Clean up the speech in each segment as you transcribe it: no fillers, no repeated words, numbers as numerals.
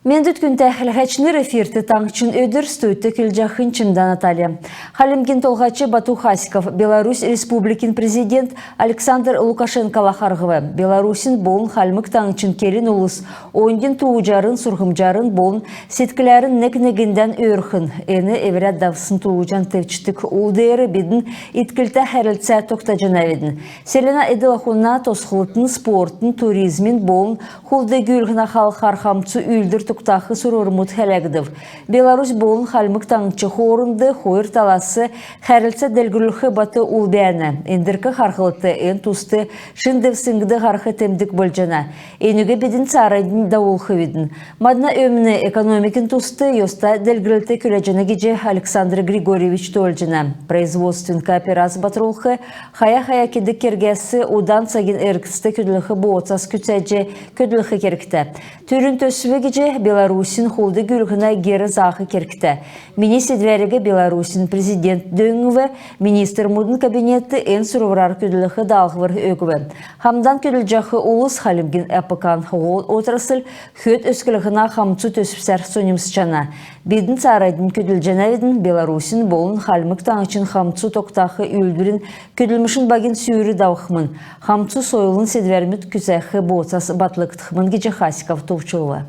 Мендет күнті әлғачныр эфирті таңчын өдір стойты кілжақын чымда Наталья. Халимген толғачы Бату Хаськов, Беларусь Республикин президент Александр Лукашенко лахарғывы. Беларусин болын халмык таңчын келін ұлыс, ойынден туғыжарын, сұрғымжарын болын, сеткілерін нек-негінден өрхін. Әні әверет давсын туғыжан тевчітік ұлдайыры бедін иткілті әрілтсә тоқта жанаведін. Селена эділахуна тосқылытын, спортын, туризмин болын, хулды гүлгіна халық архамцы үлдір туктахы сурурмут хелегдив. Беларусь болын халмык таңчы хорынды хойыр таласы хәрілсі дәлгүліхі баты улбәні. Эндіркі харқылыты ен тусты шындев сыңгды харқы темдік болжана. Енуге бедін царайдың дауылхы видін. Мадна өміні экономикин тусты йоста дәлгүліті күләжіні геже Александр Григорьевич Тольжина. Производствен кооперация батырулхы хая-хая кедік кергесі удан сагин әркісті көділіхі боğatsas күтсәже көділіхі керікті. Түрін төсіві геже Беларусин холды гүлгіна гері зақы керкті. Министр дверігі Беларусин президент дөңіві, министр мұдын кабинетті ән сұрыврар көділігі дағывыр өгіві. Хамдан көділ улыс халимген әпікан ғол отырысыл хөт өскілігіна хамцу төсіпсәр сонымсычана. Бедін царайдың көділ жанавидін Беларусин болын халмык таңычын хамцу тоқтақы үлдірін көділмішін багин сүйірі дауқымын. Хамцу сойылын седвермет күзәқі боğatsas батлықтықмын геже Хаськов товчылы.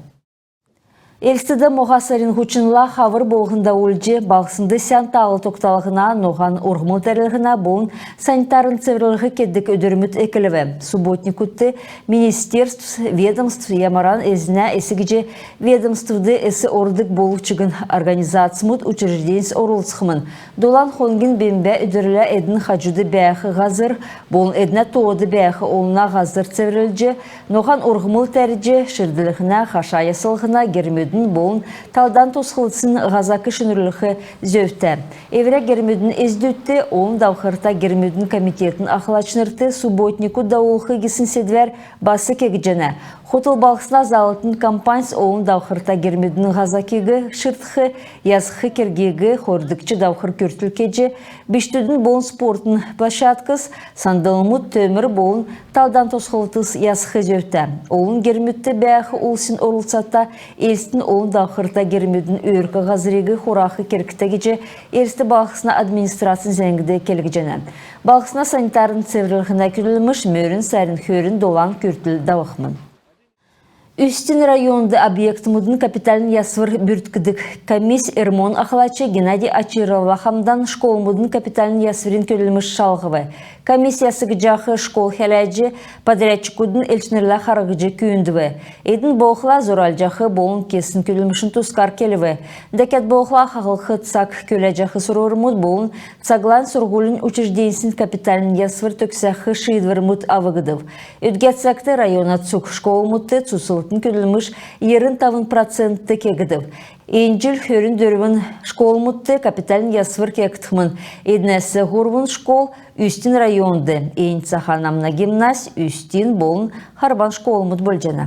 Элстіді моғасырын хучынла хавыр болғында өлже балсынды сән тағы тоқталығына, ноған орғымыл тәрілігіна болын санитарын цеврілігі кеддік өдірміт әкіліві. Субботник үтті министерств, ведомств, ямаран әзіне әсігіже ведомствды әсі ордық болучығын организациямыд учрежденс орылсықымын. Долан хонген бембе өдірілі әдің хажуды бәйіқі ғазыр, болын әдіне тоғыды бәйіқі олына ғазыр цеврілже, ноған орғымыл тәрже шырдылығына, хашаясылығына гермеді болын талдан тосқылысын ғаза кішінүрлігі зөвті. Евре гермедін ездетті, оң дауқырта гермедін комитетін ақылачынырты субботнику дауылғы кесін седвер басы кегіжені. Хотыл балқысына залытын компанс оң дауқырта гермедін ғаза кегі шыртқы, язқы кергегі хордықчы дауқыр көртіл кеже, бештудің болын спортын площадкыз, сандылымыд төмір болын талдан тосқылытыз язқы зөвті. Оң гермедті бәйіқі олсын орылсатта елстің оң дауқырта гермедін өркі ғазырегі хорақы керкітегеже ерісті балқысына администрациян зәңгіде келгежені. Балқысына санитарын цеврілігіна күлілміш мөрін сәрін хөрін долан көртіл дауықмын. Үстін районды объект мұдын капиталын ясвыр бүрткідік комисс Эрмон Ахлачы Геннадий Ачировла хамдан школ мұдын капиталын ясвырын көлілміш шалғывы. Комиссиясы гіжақы школ хәләджі подрядчикудын элчнерла харғыжы күйіндіві. Эйдің боқла зоралжақы болын кесін көлілмішін тұскар келіві. Дәкет боқла қағылқы цак көләжақы сұрғырмыд болын цаглан сұрғылын учрежденсін капиталын ясвыр төксәқы шыйдвырмыд авығыдыв. Өдгәтсәкті района цук школ мұдты цусылытын көлілміш ерін тавын процентті кегідів. Энджел хөрін дөрвін школ мұтты капиталын ясвыр кектімін. Эднәсі ғұрвын школ үстін районды. Эйн цаханамна гимназ үстін болын харбан школ мұт бөлжені.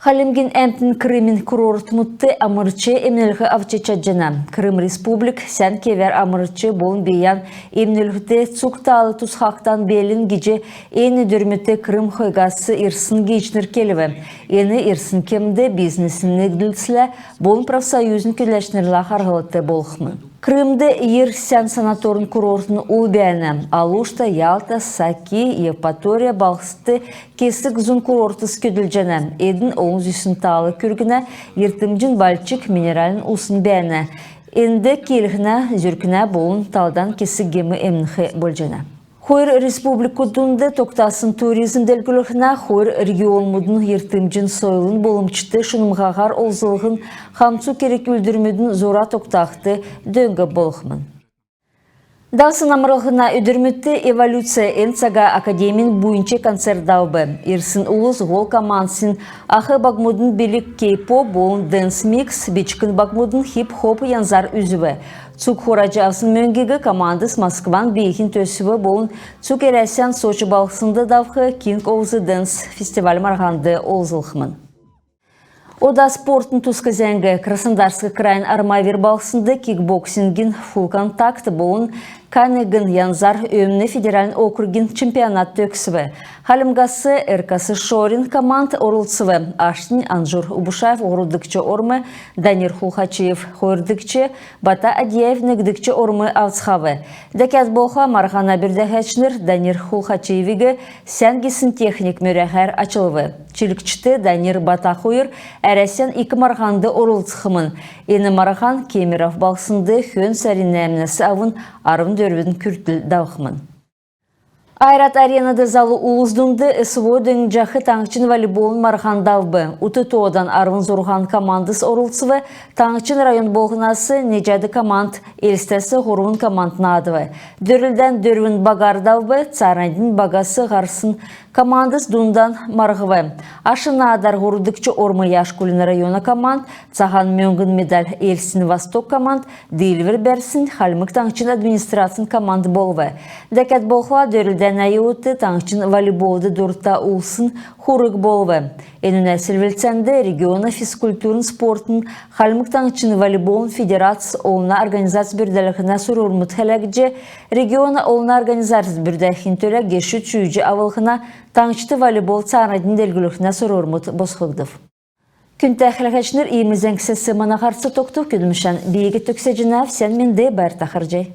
Халимген әмтін Крымин курорт мұтты амырчы емнелігі авчечаджына. Крым Республик сән кевер амырчы болын бейян емнелігі цуқталы тұсқақтан белін геже ені дүрметті Крым қойғасы ирсын гейчнер келіві. Ені ирсын кемді бизнесін негділсілі болын профсоюзын көләшнерлі қарғылыты болықмын. Крымды ер сән санаторын курортын улбәні. Алушта, Ялта, Саки, Евпатория, Балқысты кесік зұн курортыз көділжені. Эдің оң зүйсін талы күргіні ертімжін бальчик минералін ұсын бәні. Энді келгіні зүркіні болын талдан кесік гемі әмінхі болжені. Хойр республикудунды тоқтасын туризм дәлгілігіна хойр регион мұдын ертімжін сойлын болымчыты шынымғағар олзылығын хамцу керек үлдірмедің зора тоқтақты дөңгі болықмын. Далсын амырылғына өдірметті эволюция энцага академин буйынче концерт даубы. Ирсын улыз гол командсын ахы багмудын белік кей-поп болын дэнс микс, бичкін багмудын хип-хоп янзар үзіві. Цук хорачы авсын мөңгегі командыс Москван бейхін төсіві болын цук әрәсян Сочи балқысынды давқы King of the Dance фестиваль марғанды олзылықмын. Ода спортын тусқы зәңгі Краснодарский крайын армавер балқысынды кикбоксингін фул контакт болын Канегін янзар өміне федералін округин чемпионат төксіві. Халимгасы РКС Шорин команд орылсывы. Аштин Анжур Убушаев орылдыкчы ормы, Данир Хулхачиев хойырдыкчы, Бата Адьяев нігдікчі ормы авцхавы. Дәкәт болха мархана бірдәхәчнір Данир Хулхачиевігі сәнгісін техник мөрәхәр ачылывы. Чилікчті Данир Бата хойыр әрәсен 2 марханды орылсықымын. Ені мархан Кемеров балсынды хөн сәрінәмінесі авын арым дөрвін күртіл дауқымын. Айрат аренады залы улуздунды СВО дөң жахы таңчын волейболын мархандавбы. Утытодан арвын зорған командыс орылсывы, таңчын район болғынасы нежады команд, елістесі ғоруын командына адывы. Дөрілден дөрвін багардавбы, царандин багасы ғарсын командыс дундан марғывы. Ашына адар ғорудыкчы ормы яшкулын района команд, цаған мөңгін медаль Елсін Восток команд, Дейлвер бәрсін Халмык таңчын администрациян команды болвы. Дәкәт болға дөрілден айуыты таңчын волейболды дұртта улсын хурык болвы. Энуна сілвелценді региона физкультурын спортын Халмык таңчын волейболын федерация олына организация бүрдәліғіне сұрылмыт хәләгже региона олына организация бүрдәліғін төлі геші чүйжі авылғына таңчыты волейбол царадын делгіліғіне сұрылмыт босқылдыв. Күн тәхіліғачныр иемізен кісесі мана қарсы тоқту күдімішен бейгі төксе жинав сен менде бәр тақыржай.